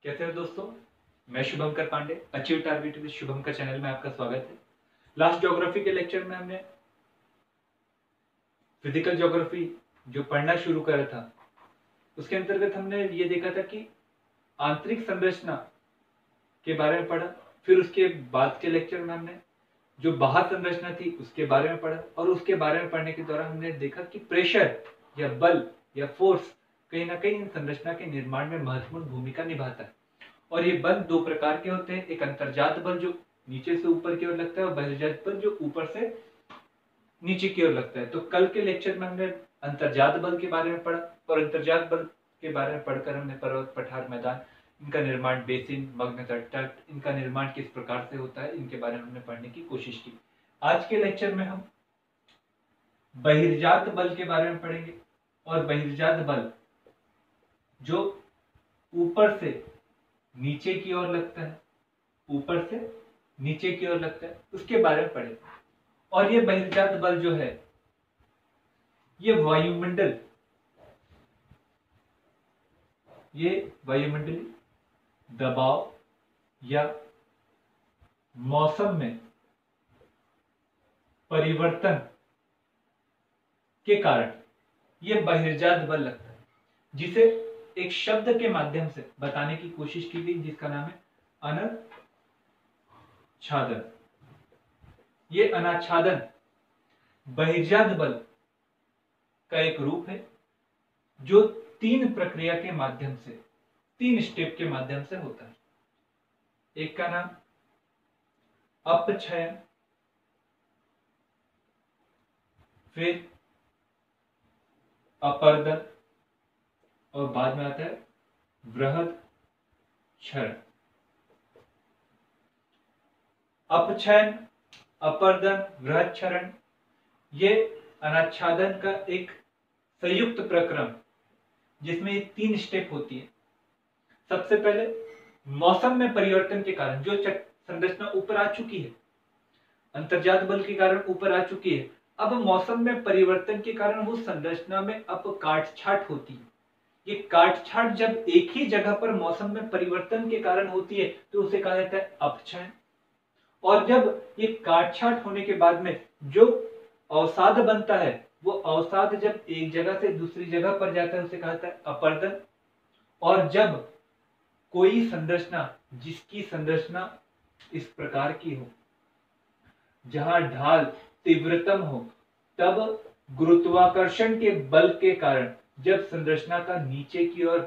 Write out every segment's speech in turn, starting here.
कैसे हो दोस्तों। मैं Shubhankar Pandey, achieve target with Shubhankar channel में आपका स्वागत है। लास्ट ज्योग्राफी के लेक्चर में हमने फिजिकल ज्योग्राफी जो पढ़ना शुरू करा था, उसके अंतर्गत हमने ये देखा था कि आंतरिक संरचना के बारे में पढ़ा। फिर उसके बाद के लेक्चर में हमने जो बाह्य संरचना थी उसके बारे में पढ़ा, और उसके बारे में पढ़ने के दौरान हमने देखा कि प्रेशर या बल या फोर्स कहीं ना कहीं इन संरचना के निर्माण में महत्वपूर्ण भूमिका निभाता है। और ये बल दो प्रकार के होते हैं, एक अंतर्जात बल जो नीचे से ऊपर की ओर लगता है, और बहिर्जात बल जो ऊपर से नीचे की ओर लगता है। तो कल के लेक्चर में हमने अंतर्जात बल के बारे में पढ़ा, और अंतर्जात बल के बारे में पढ़कर हमने पर्वत, पठार, मैदान, इनका निर्माण, बेसिन, मग्न तट, इनका निर्माण किस प्रकार से होता है, इनके बारे में हमने पढ़ने की कोशिश की। आज के लेक्चर में हम बहिर्जात बल के बारे में पढ़ेंगे, और बहिर्जात बल जो ऊपर से नीचे की ओर लगता है, ऊपर से नीचे की ओर लगता है, उसके बारे में पढ़ेंगे। और ये बहिर्जात बल जो है ये वायुमंडलीय दबाव या मौसम में परिवर्तन के कारण ये बहिर्जात बल लगता है, जिसे एक शब्द के माध्यम से बताने की कोशिश की गई, जिसका नाम है अनाच्छादन। ये अनाच्छादन बहिर्जात बल का एक रूप है जो तीन प्रक्रिया के माध्यम से, तीन स्टेप के माध्यम से होता है। एक का नाम अपक्षयन, फिर अपर्दन, और बाद में आता है वृहद क्षरण। अपक्षयन, अपर्दन, वृहद क्षरण ये अनाच्छादन का एक संयुक्त प्रक्रम, जिसमें ये तीन स्टेप होती है। सबसे पहले मौसम में परिवर्तन के कारण जो संरचना ऊपर आ चुकी है, अंतर्जात बल के कारण ऊपर आ चुकी है, अब मौसम में परिवर्तन के कारण वो संरचना में अब काटछाट होती है। ये काटछाट जब एक ही जगह पर मौसम में परिवर्तन के कारण होती है तो उसे कहा जाता है अपक्षयन। और जब ये काटछाट होने के बाद में जो अवसाद बनता है, वो अवसाद जब एक जगह से दूसरी जगह पर जाता है उसे कहा जाता है अपर्दन। और जब कोई संरचना, जिसकी संरचना इस प्रकार की हो, जहां ढाल तीव्रतम हो, तब गुरुत्वाकर्षण के बल के कारण जब संरचना का नीचे की ओर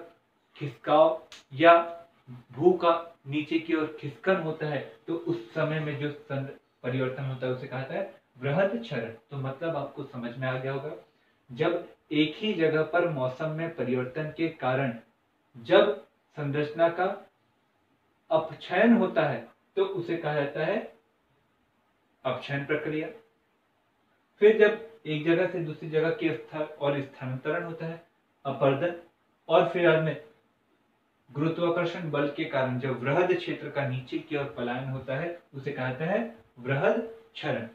खिसकाव या भू का नीचे की ओर खिसकन होता है, तो उस समय में जो परिवर्तन होता है उसे कहा जाता है वृहद क्षरण। तो मतलब आपको समझ में आ गया होगा, जब एक ही जगह पर मौसम में परिवर्तन के कारण जब संरचना का अपक्षयन होता है तो उसे कहा जाता है अपक्षयन प्रक्रिया। फिर जब एक जगह से दूसरी जगह के स्थानांतरण होता है अपर्दन। और फिर अंत में गुरुत्वाकर्षण बल के कारण जब वृहद क्षेत्र का नीचे की ओर पलायन होता है उसे कहा जाता है वृहद क्षरण।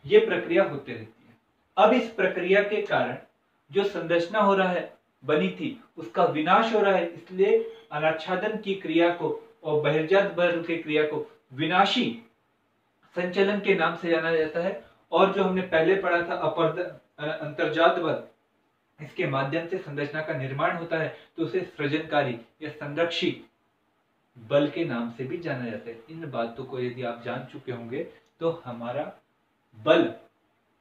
ये प्रक्रिया होती रहती है। अब इस प्रक्रिया के कारण जो संरचना हो रहा है, बनी थी, उसका विनाश हो रहा है, इसलिए अनाच्छादन की क्रिया को और बहिर्जात बल की क्रिया को विनाशी संचलन के नाम से जाना जाता है। और जो हमने पहले पढ़ा था अपर्दन, अंतर्जात बल, इसके माध्यम से संरचना का निर्माण होता है, तो उसे सृजनकारी या संरक्षी बल के नाम से भी जाना जाता है। इन बातों को यदि आप जान चुके होंगे तो हमारा बल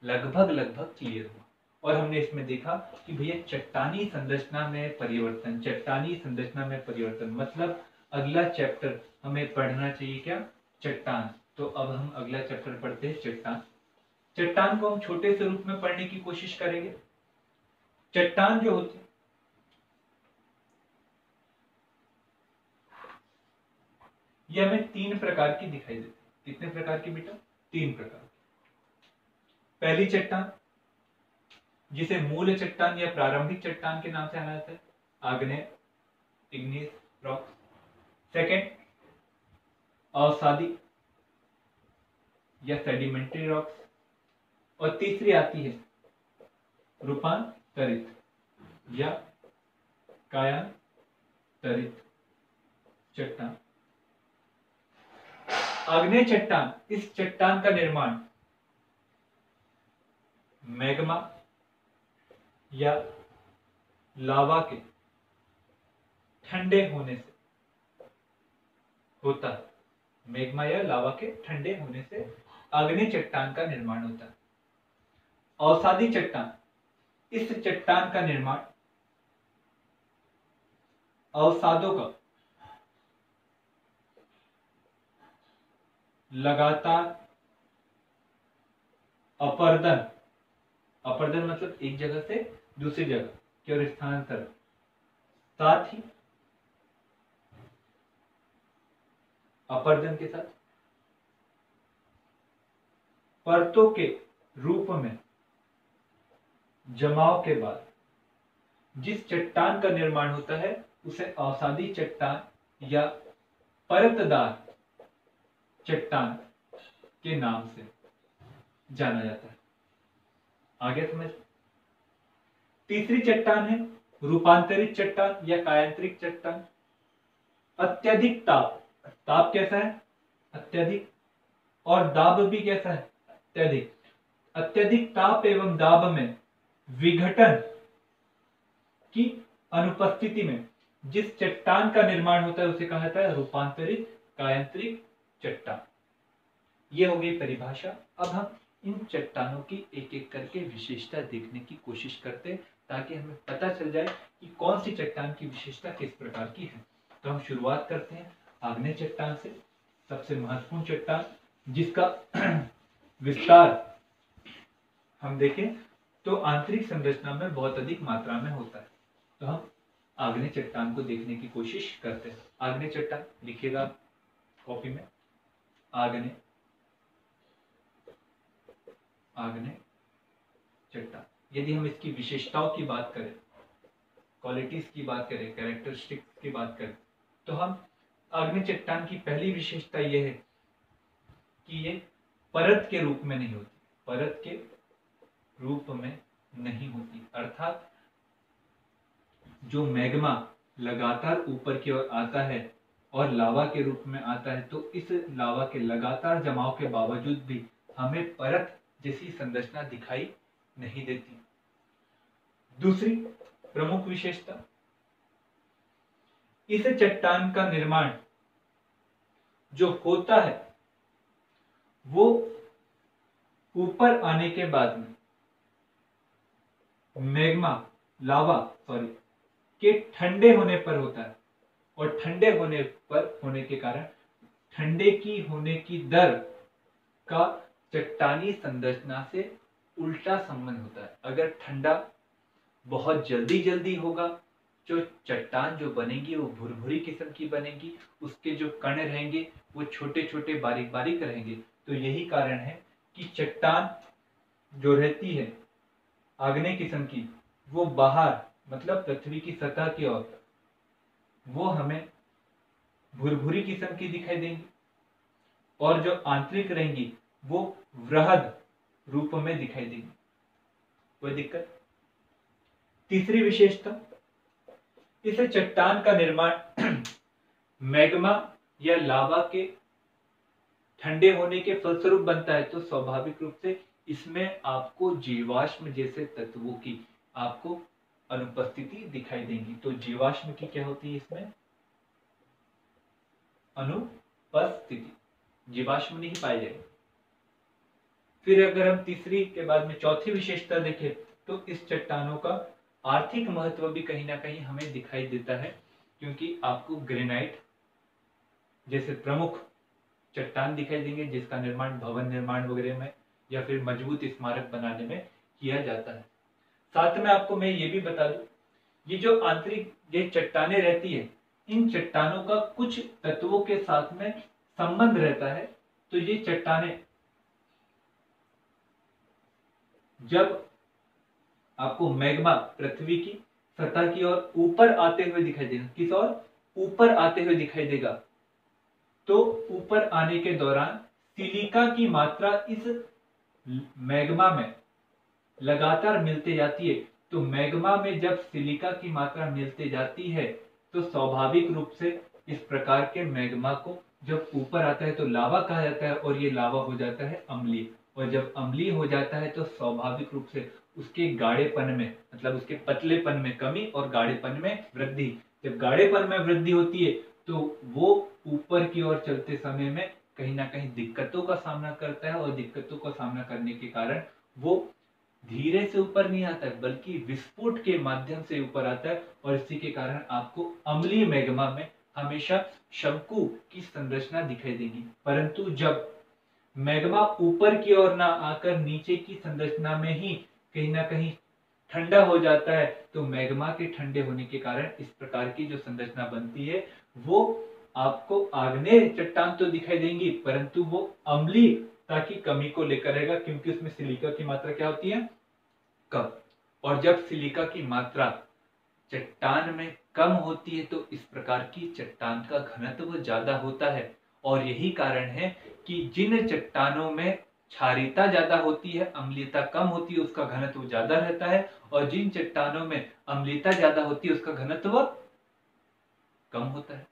लगभग क्लियर हुआ। और हमने इसमें देखा कि भैया चट्टानी संरचना में परिवर्तन, चट्टानी संरचना में परिवर्तन मतलब अगला चैप्टर हमें पढ़ना चाहिए क्या, चट्टान। तो अब हम अगला चैप्टर पढ़ते हैं चट्टान। चट्टान को हम छोटे से रूप में पढ़ने की कोशिश करेंगे। चट्टान जो होती है ये हमें तीन प्रकार की दिखाई देती है। कितने प्रकार की बेटा? तीन प्रकार की। पहली चट्टान जिसे मूल चट्टान या प्रारंभिक चट्टान के नाम से जाना जाता है, आग्नेय, इग्नियस रॉक्स। सेकंड अवसादी या सेडिमेंट्री रॉक्स। और तीसरी आती है रूपांतरित या कायांतरित चट्टान। आग्नेय चट्टान, इस चट्टान का निर्माण मैग्मा या लावा के ठंडे होने से होता है। मैग्मा या लावा के ठंडे होने से आग्नेय चट्टान का निर्माण होता है। अवसादी चट्टान, इस चट्टान का निर्माण अवसादों का लगातार अपरदन, अपरदन मतलब एक जगह से दूसरी जगह की ओर स्थानांतरण, साथ ही अपरदन के साथ परतों के रूप में जमाव के बाद जिस चट्टान का निर्माण होता है उसे अवसादी चट्टान या परतदार चट्टान के नाम से जाना जाता है। आगे समझ। तीसरी चट्टान है रूपांतरित चट्टान या कायांतरिक चट्टान। अत्यधिक ताप, ताप कैसा है? अत्यधिक। और दाब भी कैसा है? अत्यधिक। अत्यधिक ताप एवं दाब में विघटन की अनुपस्थिति में जिस चट्टान का निर्माण होता है उसे कहा जाता है रूपांतरित कायांतरिक चट्टान। ये हो गई परिभाषा। अब हम इन चट्टानों की एक एक करके विशेषता देखने की कोशिश करते हैं ताकि हमें पता चल जाए कि कौन सी चट्टान की विशेषता किस प्रकार की है। तो हम शुरुआत करते हैं आग्नेय चट्टान से। सबसे महत्वपूर्ण चट्टान जिसका विस्तार हम देखें तो आंतरिक संरचना में बहुत अधिक मात्रा में होता है। तो हम आग्नेय चट्टान को देखने की कोशिश करते हैं। आग्नेय चट्टान लिखिएगा कॉपी में, आग्नेय आग्नेय चट्टान। यदि हम इसकी विशेषताओं की बात करें, क्वालिटीज की बात करें, कैरेक्टरिस्टिक्स की बात करें, तो हम आग्नेय चट्टान की पहली विशेषता यह है कि ये परत के रूप में नहीं होती, परत के रूप में नहीं होती। अर्थात जो मैग्मा लगातार ऊपर की ओर आता है और लावा के रूप में आता है, तो इस लावा के लगातार जमाव के बावजूद भी हमें परत जैसी संरचना दिखाई नहीं देती। दूसरी प्रमुख विशेषता, इस चट्टान का निर्माण जो होता है वो ऊपर आने के बाद में मैग्मा के ठंडे होने पर होता है। और ठंडे होने पर होने के कारण ठंडे की होने की दर का चट्टानी संरचना से उल्टा संबंध होता है। अगर ठंडा बहुत जल्दी जल्दी होगा, जो चट्टान जो बनेगी वो भुरभुरी किस्म की बनेगी, उसके जो कण रहेंगे वो छोटे छोटे बारीक बारीक रहेंगे। तो यही कारण है कि चट्टान जो रहती है आग्नेय किस्म की, वो बाहर मतलब पृथ्वी की सतह की ओर वो हमें भुरभुरी किस्म की दिखाई देंगी, और जो आंतरिक रहेंगी वो वृहद रूप में दिखाई देंगी। कोई दिक्कत? तीसरी विशेषता, इस चट्टान का निर्माण मैग्मा या लावा के ठंडे होने के फलस्वरूप बनता है। तो स्वाभाविक रूप से इसमें आपको जीवाश्म जैसे तत्वों की आपको अनुपस्थिति दिखाई देंगी। तो जीवाश्म की क्या होती है इसमें? अनुपस्थिति, जीवाश्म नहीं पाए जाएंगे। फिर अगर हम तीसरी के बाद में चौथी विशेषता देखें तो इस चट्टानों का आर्थिक महत्व भी कहीं ना कहीं हमें दिखाई देता है, क्योंकि आपको ग्रेनाइट जैसे प्रमुख चट्टान दिखाई देंगे जिसका निर्माण भवन निर्माण वगैरह में या फिर मजबूत स्मारक बनाने में किया जाता है। साथ में आपको मैं ये भी बता दूं, ये जो आंतरिक ये चट्टानें रहती है, इन चट्टानों का कुछ तत्वों के साथ में संबंध रहता है। तो ये चट्टानें जब आपको मैग्मा पृथ्वी की सतह की ओर ऊपर आते हुए दिखाई देगा, किस ओर? ऊपर आते हुए दिखाई देगा, तो ऊपर आने के दौरान सिलिका की मात्रा इस मैग्मा में लगातार मिलते जाती है। तो मैग्मा में जब सिलिका की मात्रा मिलते जाती है तो स्वाभाविक रूप से इस प्रकार के मैग्मा को जब ऊपर आता है तो लावा कहा जाता है, और ये लावा हो जाता है अम्लीय। और जब अम्लीय हो जाता है तो स्वाभाविक रूप से उसके गाढ़ेपन में, मतलब उसके पतलेपन में कमी और गाढ़ेपन में वृद्धि। जब गाढ़ेपन में वृद्धि होती है तो वो ऊपर की ओर चलते समय में कहीं ना कहीं दिक्कतों का सामना करता है, और दिक्कतों का सामना करने के कारण वो धीरे से ऊपर नहीं आता है बल्कि विस्फोट के माध्यम से ऊपर आता है, और इसी के कारण आपको अम्लीय मैग्मा में हमेशा शंकु की संरचना दिखाई देगी। परंतु जब मैग्मा ऊपर की ओर ना आकर नीचे की संरचना में ही कहीं ना कहीं ठंडा हो जाता है, तो मैग्मा के ठंडे होने के कारण इस प्रकार की जो संरचना बनती है वो आपको आग्नेय चट्टान तो दिखाई देंगी, परंतु वो अम्लीयता की कमी को लेकर रहेगा, क्योंकि उसमें सिलिका की मात्रा क्या होती है, कम। और जब सिलिका की मात्रा चट्टान में कम होती है तो इस प्रकार की चट्टान का घनत्व ज्यादा होता है। और यही कारण है कि जिन चट्टानों में क्षारीयता ज्यादा होती है, अम्लीयता कम होती है, उसका घनत्व ज्यादा रहता है, और जिन चट्टानों में अम्लीयता ज्यादा होती है उसका घनत्व कम होता है।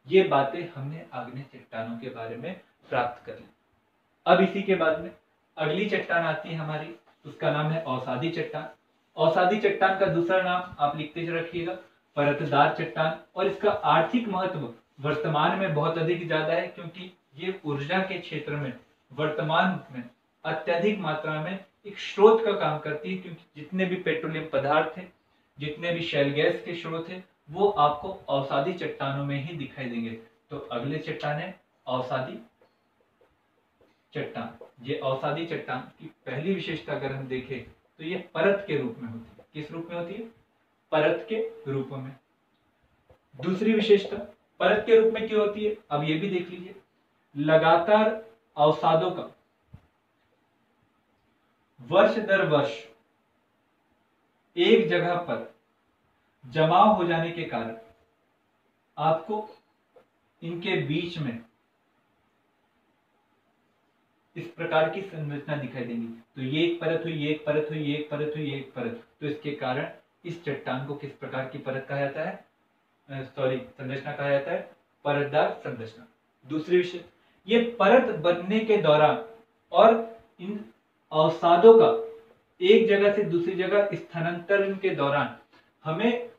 ये बातें हमने आग्नेय चट्टानों के बारे में प्राप्त कर ली। अब इसी के बाद में अगली चट्टान आती है हमारी, उसका नाम है अवसादी चट्टान। अवसादी चट्टान का दूसरा नाम आप लिखते रखिएगा, परतदार चट्टान। और इसका आर्थिक महत्व वर्तमान में बहुत अधिक ज्यादा है, क्योंकि ये ऊर्जा के क्षेत्र में वर्तमान में अत्यधिक मात्रा में एक स्रोत का काम करती है, क्योंकि जितने भी पेट्रोलियम पदार्थ थे, जितने भी शैल गैस के स्रोत थे, वो आपको अवसादी चट्टानों में ही दिखाई देंगे। तो अगले चट्टान है अवसादी चट्टान। ये अवसादी चट्टान की पहली विशेषता अगर हम देखें तो ये परत के रूप में होती है। किस रूप में होती है? परत के रूप में। दूसरी विशेषता परत के रूप में क्यों होती है, अब ये भी देख लीजिए। लगातार अवसादों का वर्ष दर वर्ष एक जगह पर जमाव हो जाने के कारण आपको इनके बीच में इस प्रकार की संरचना दिखाई देंगी। तो ये एक परत हुई, ये एक परत हुई, ये एक परत हुई, ये एक परत। तो इसके कारण इस चट्टान को किस प्रकार की परत कहा जाता है, संरचना कहा जाता है? परतदार संरचना। दूसरी विषय, ये परत बनने के दौरान और इन अवसादों का एक जगह से दूसरी जगह स्थानांतरण के दौरान हमें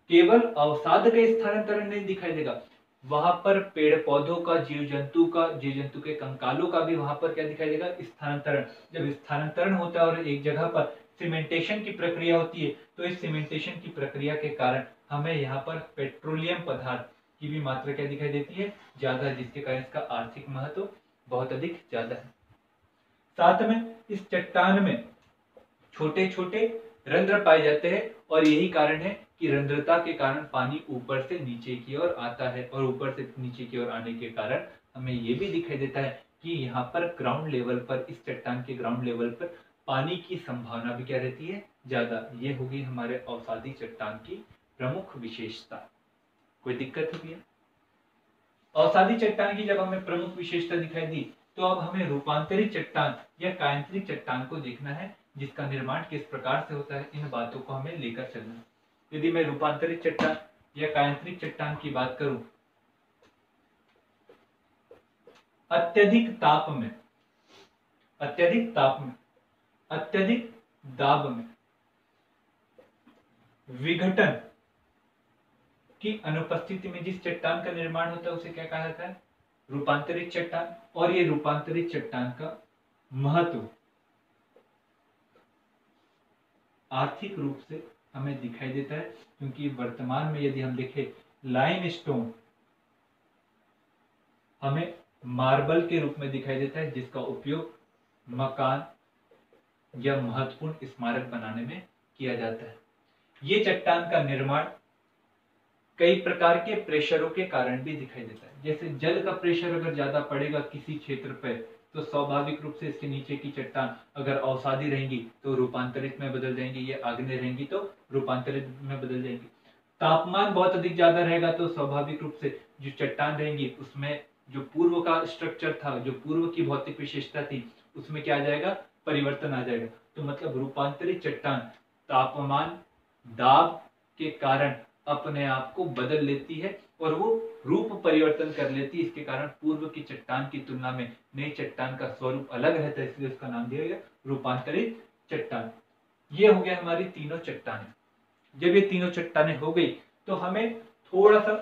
केवल अवसाद का स्थानांतरण नहीं दिखाई देगा, वहां पर पेड़ पौधों का, जीव जंतु के कंकालों का भी वहां पर क्या दिखाई देगा? स्थानांतरण। जब स्थानांतरण होता है और एक जगह पर सीमेंटेशन की प्रक्रिया होती है, तो इस सीमेंटेशन की प्रक्रिया के कारण हमें यहाँ पर पेट्रोलियम पदार्थ की भी मात्रा क्या दिखाई देती है? ज्यादा है, जिसके कारण इसका आर्थिक महत्व बहुत अधिक ज्यादा है। साथ में इस चट्टान में छोटे छोटे रंध्र पाए जाते हैं, और यही कारण है कि रंध्रता के कारण पानी ऊपर से नीचे की ओर आता है, और ऊपर से नीचे की ओर आने के कारण हमें ये भी दिखाई देता है कि यहाँ पर ग्राउंड लेवल पर, इस चट्टान के ग्राउंड लेवल पर पानी की संभावना भी क्या रहती है? ज्यादा। ये होगी हमारे अवसादी चट्टान की प्रमुख विशेषता। कोई दिक्कत होगी है? अवसादी चट्टान की जब हमें प्रमुख विशेषता दिखाई दी, तो अब हमें रूपांतरित चट्टान या कायांतरित चट्टान को देखना है, जिसका निर्माण किस प्रकार से होता है। इन बातों को हमें लेकर चलना है। यदि मैं रूपांतरित चट्टान या कायांतरित चट्टान की बात करूं, अत्यधिक ताप में, अत्यधिक दाब में विघटन की अनुपस्थिति में जिस चट्टान का निर्माण होता है उसे क्या कहा जाता है? रूपांतरित चट्टान। और ये रूपांतरित चट्टान का महत्व आर्थिक रूप से हमें दिखाई देता है, क्योंकि वर्तमान में यदि हम देखें, लाइमस्टोन हमें मार्बल के रूप में दिखाई देता है, जिसका उपयोग मकान या महत्वपूर्ण स्मारक बनाने में किया जाता है। ये चट्टान का निर्माण कई प्रकार के प्रेशरों के कारण भी दिखाई देता है। जैसे जल का प्रेशर अगर ज्यादा पड़ेगा किसी क्षेत्र पर, तो स्वाभाविक रूप से इसके नीचे की चट्टान अगर अवसादी रहेंगी तो रूपांतरित में बदल जाएंगी, ये आग्नेय रहेंगी तो रूपांतरित में बदल जाएंगी। तापमान बहुत अधिक ज्यादा रहेगा तो स्वाभाविक रूप से जो चट्टान रहेंगी उसमें जो पूर्व का स्ट्रक्चर था, जो पूर्व की भौतिक विशेषता थी, उसमें क्या आ जाएगा? परिवर्तन आ जाएगा। तो मतलब रूपांतरित चट्टान तापमान, दाब के कारण अपने आप को बदल लेती है, और वो रूप परिवर्तन कर लेती है। इसके कारण पूर्व की चट्टान की तुलना में नई चट्टान का स्वरूप अलग रहता है, इसलिए उसका नाम दिया गया रूपांतरित चट्टान। ये हो गया हमारी तीनों चट्टानें। जब ये तीनों चट्टानें हो गई तो हमें थोड़ा सा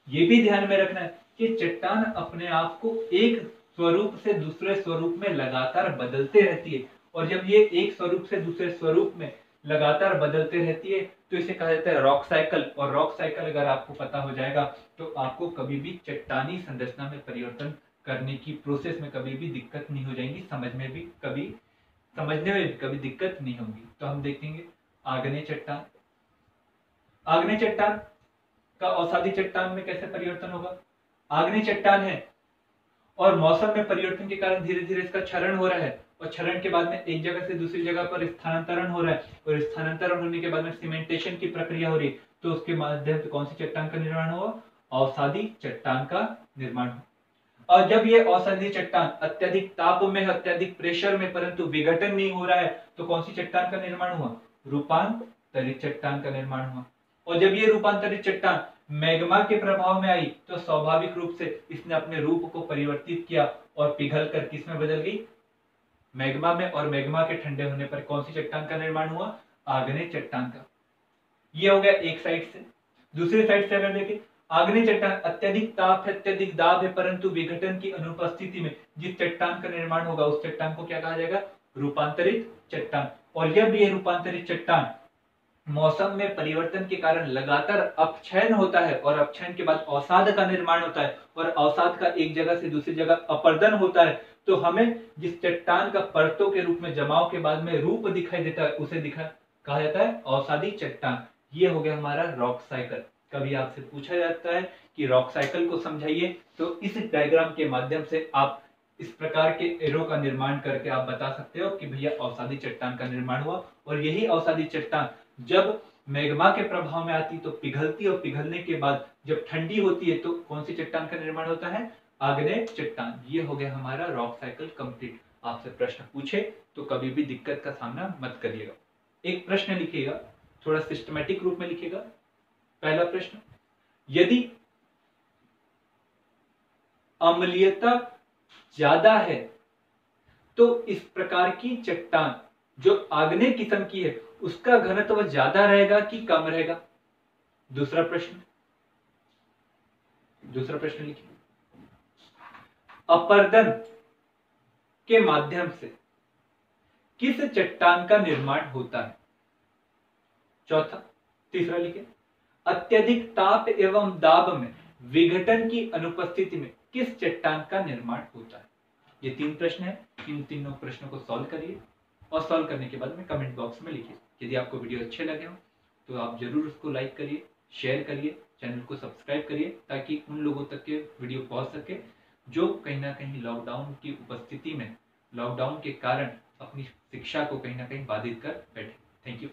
ये भी ध्यान में रखना है कि चट्टान अपने आप को एक स्वरूप से दूसरे स्वरूप में लगातार बदलते रहती है, और जब ये एक स्वरूप से दूसरे स्वरूप में लगातार बदलते रहती है तो इसे कहा जाता है रॉक साइकिल। और रॉक साइकिल अगर आपको पता हो जाएगा तो आपको कभी भी चट्टानी संरचना में परिवर्तन करने की प्रोसेस में कभी भी दिक्कत नहीं हो जाएगी, समझने में भी कभी दिक्कत नहीं होगी। तो हम देखेंगे आग्नेय चट्टान। आग्नेय चट्टान का अवसादी चट्टान में कैसे परिवर्तन होगा? आग्नेय चट्टान है और मौसम में परिवर्तन के कारण धीरे धीरे इसका क्षरण हो रहा है, और क्षरण के बाद में एक जगह से दूसरी जगह पर स्थानांतरण हो रहा है, और स्थानांतरण होने के बाद में सीमेंटेशन की प्रक्रिया हो रही है। तो उसके माध्यम से कौन सी चट्टान का निर्माण हुआ? अवसादी चट्टान का निर्माण हुआ। और जब ये अवसादी चट्टान अत्यधिक ताप में, अत्यधिक प्रेशर में, परंतु विघटन नहीं हो रहा है, तो कौन सी चट्टान का निर्माण हुआ? रूपांतरित चट्टान का निर्माण हुआ। और जब ये रूपांतरित चट्टान मैग्मा के प्रभाव में आई तो स्वाभाविक रूप से इसने अपने रूप को परिवर्तित किया और पिघल कर किस में बदल गई? मैग्मा में। और मैग्मा के ठंडे होने पर कौन सी चट्टान का निर्माण हुआ? आग्नेय चट्टान का। ये हो गया एक साइड से। दूसरी साइड से अगर देखें, आग्नेय चट्टान अत्यधिक ताप है, अत्यधिक दाब है, परंतु विघटन की अनुपस्थिति में जिस चट्टान का निर्माण होगा उस चट्टान को क्या कहा जाएगा? रूपांतरित चट्टान। और जब ये रूपांतरित चट्टान मौसम में परिवर्तन के कारण लगातार अपक्षयन होता है, और अपक्षयन के बाद अवसाद का निर्माण होता है, और अवसाद का एक जगह से दूसरी जगह अपर्दन होता है, तो हमें जिस चट्टान का परतों के रूप में जमाव के बाद में रूप दिखाई देता है उसे कहा जाता है अवसादी चट्टान। ये हो गया हमारा रॉक साइकिल। कभी आपसे पूछा जाता है कि रॉक साइकिल को समझाइए, तो इस डायग्राम के माध्यम से आप इस प्रकार के एरो का निर्माण करके आप बता सकते हो कि भैया अवसादी चट्टान का निर्माण हुआ। और यही अवसादी चट्टान जब मैग्मा के प्रभाव में आती तो पिघलती, और पिघलने के बाद जब ठंडी होती है तो कौन सी चट्टान का निर्माण होता है? आग्नेय चट्टान। ये हो गया हमारा रॉक साइकिल कंप्लीट। आपसे प्रश्न पूछे तो कभी भी दिक्कत का सामना मत करिएगा। एक प्रश्न लिखिएगा, थोड़ा सिस्टमेटिक रूप में लिखिएगा। पहला प्रश्न, यदि अम्लीयता ज्यादा है तो इस प्रकार की चट्टान जो आग्नेय किस्म की है उसका घनत्व ज्यादा रहेगा कि कम रहेगा? दूसरा प्रश्न लिखिए, अपर्दन के माध्यम से किस चट्टान का निर्माण होता है? तीसरा लिखिए, अत्यधिक ताप एवं दाब में विघटन की अनुपस्थिति में किस चट्टान का निर्माण होता है? ये 3 प्रश्न है। इन तीनों प्रश्नों को सॉल्व करिए, और सॉल्व करने के बाद में कमेंट बॉक्स में लिखिए। यदि आपको वीडियो अच्छे लगे हो तो आप जरूर उसको लाइक करिए, शेयर करिए, चैनल को सब्सक्राइब करिए, ताकि उन लोगों तक के वीडियो पहुंच सके जो कहीं ना कहीं लॉकडाउन की उपस्थिति में, लॉकडाउन के कारण अपनी शिक्षा को कहीं ना कहीं बाधित कर बैठे। Thank you.